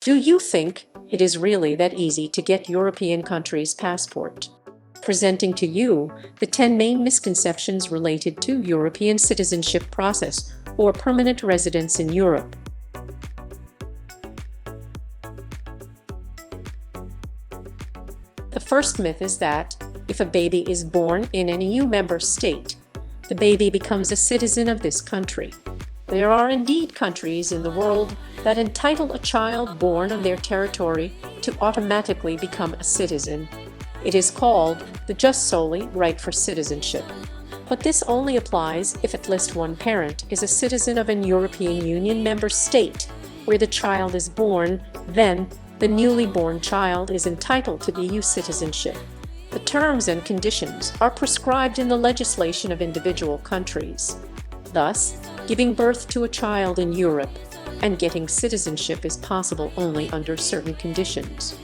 Do you think it is really that easy to get European countries' passport? Presenting to you the 10 main misconceptions related to European citizenship process or permanent residence in Europe. The first myth is that if a baby is born in an EU member state, the baby becomes a citizen of this country. There are indeed countries in the world that entitle a child born on their territory to automatically become a citizen. It is called the just solely right for citizenship. But this only applies if at least one parent is a citizen of an European Union member state where the child is born. Then the newly born child is entitled to EU citizenship. The terms and conditions are prescribed in the legislation of individual countries. Thus, giving birth to a child in Europe and getting citizenship is possible only under certain conditions.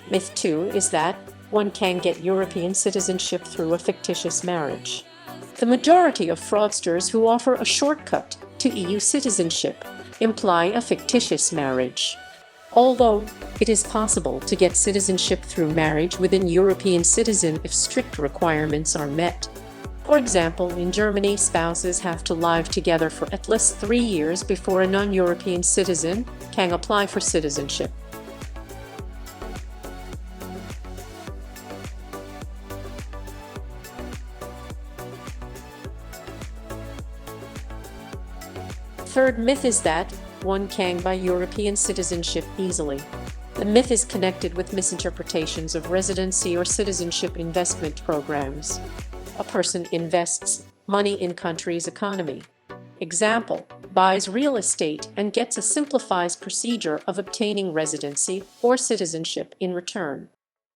Myth 2 is that one can get European citizenship through a fictitious marriage. The majority of fraudsters who offer a shortcut to EU citizenship imply a fictitious marriage. Although it is possible to get citizenship through marriage with an European citizen if strict requirements are met. For example, in Germany, spouses have to live together for at least 3 years before a non-European citizen can apply for citizenship. Third myth is that one can buy European citizenship easily. The myth is connected with misinterpretations of residency or citizenship investment programs. A person invests money in country's economy. Example, buys real estate and gets a simplified procedure of obtaining residency or citizenship in return.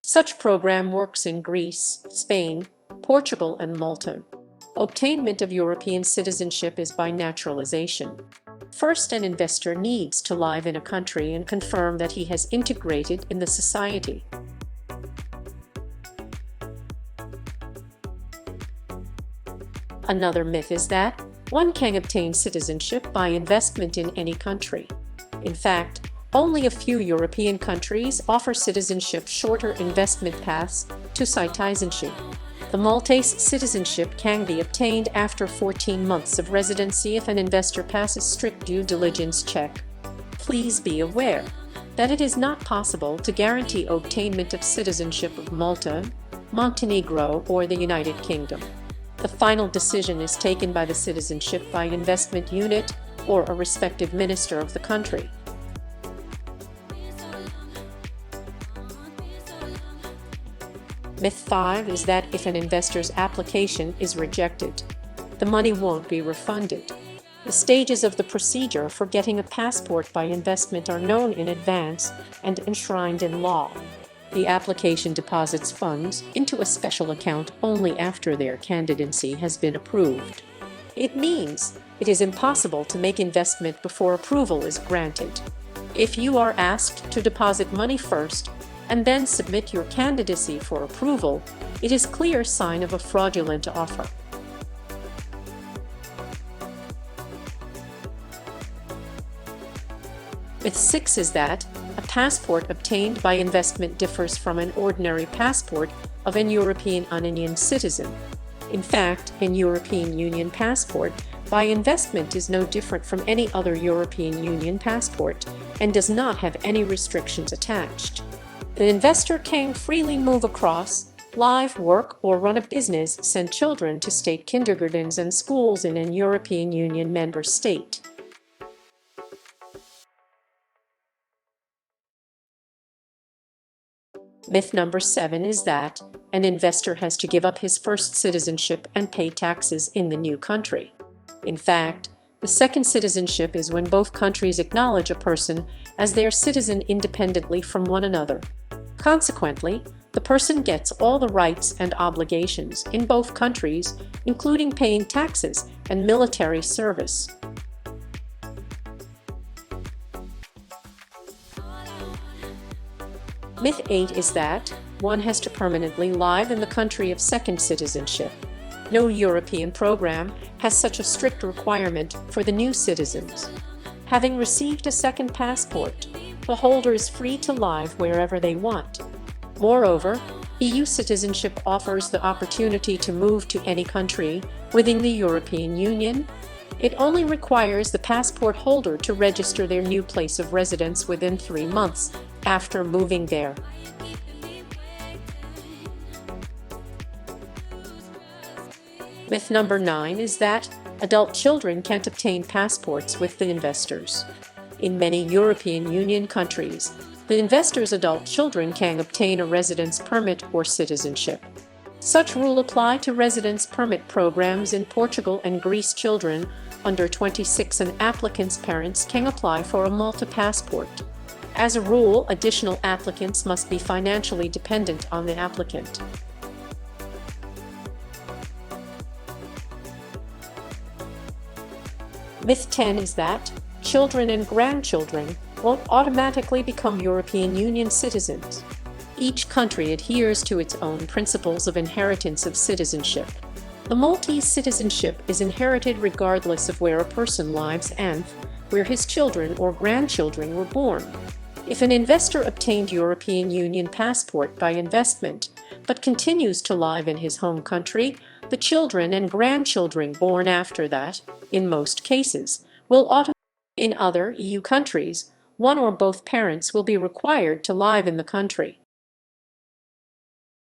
Such program works in Greece, Spain, Portugal, and Malta. Obtainment of European citizenship is by naturalization. First, an investor needs to live in a country and confirm that he has integrated in the society. Another myth is that one can obtain citizenship by investment in any country. In fact, only a few European countries offer citizenship shorter investment paths to citizenship. The Maltese citizenship can be obtained after 14 months of residency if an investor passes strict due diligence check. Please be aware that it is not possible to guarantee obtainment of citizenship of Malta, Montenegro, or the United Kingdom. The final decision is taken by the citizenship by investment unit or a respective minister of the country. Myth 5 is that if an investor's application is rejected, the money won't be refunded. The stages of the procedure for getting a passport by investment are known in advance and enshrined in law. The application deposits funds into a special account only after their candidacy has been approved. It means it is impossible to make investment before approval is granted. If you are asked to deposit money first, and then submit your candidacy for approval, it is a clear sign of a fraudulent offer. Myth 6 is that a passport obtained by investment differs from an ordinary passport of an European Union citizen. In fact, an European Union passport by investment is no different from any other European Union passport and does not have any restrictions attached. The investor can freely move across, live, work, or run a business, send children to state kindergartens and schools in an European Union member state. Myth number 7 is that an investor has to give up his first citizenship and pay taxes in the new country. In fact, the second citizenship is when both countries acknowledge a person as their citizen independently from one another. Consequently, the person gets all the rights and obligations in both countries, including paying taxes and military service. Myth 8 is that one has to permanently live in the country of second citizenship. No European program has such a strict requirement for the new citizens. Having received a second passport, the holder is free to live wherever they want. Moreover, EU citizenship offers the opportunity to move to any country within the European Union. It only requires the passport holder to register their new place of residence within 3 months after moving there. Myth number 9 is that adult children can't obtain passports with the investors. In many European Union countries, the investors' adult children can obtain a residence permit or citizenship. Such rules apply to residence permit programs in Portugal and Greece. Children under 26 and applicants' parents can apply for a Malta passport. As a rule, additional applicants must be financially dependent on the applicant. Myth 10 is that children and grandchildren won't automatically become European Union citizens. Each country adheres to its own principles of inheritance of citizenship. The Maltese citizenship is inherited regardless of where a person lives and where his children or grandchildren were born. If an investor obtained European Union passport by investment but continues to live in his home country, the children and grandchildren born after that, in most cases, will automatically. In other EU countries, one or both parents will be required to live in the country.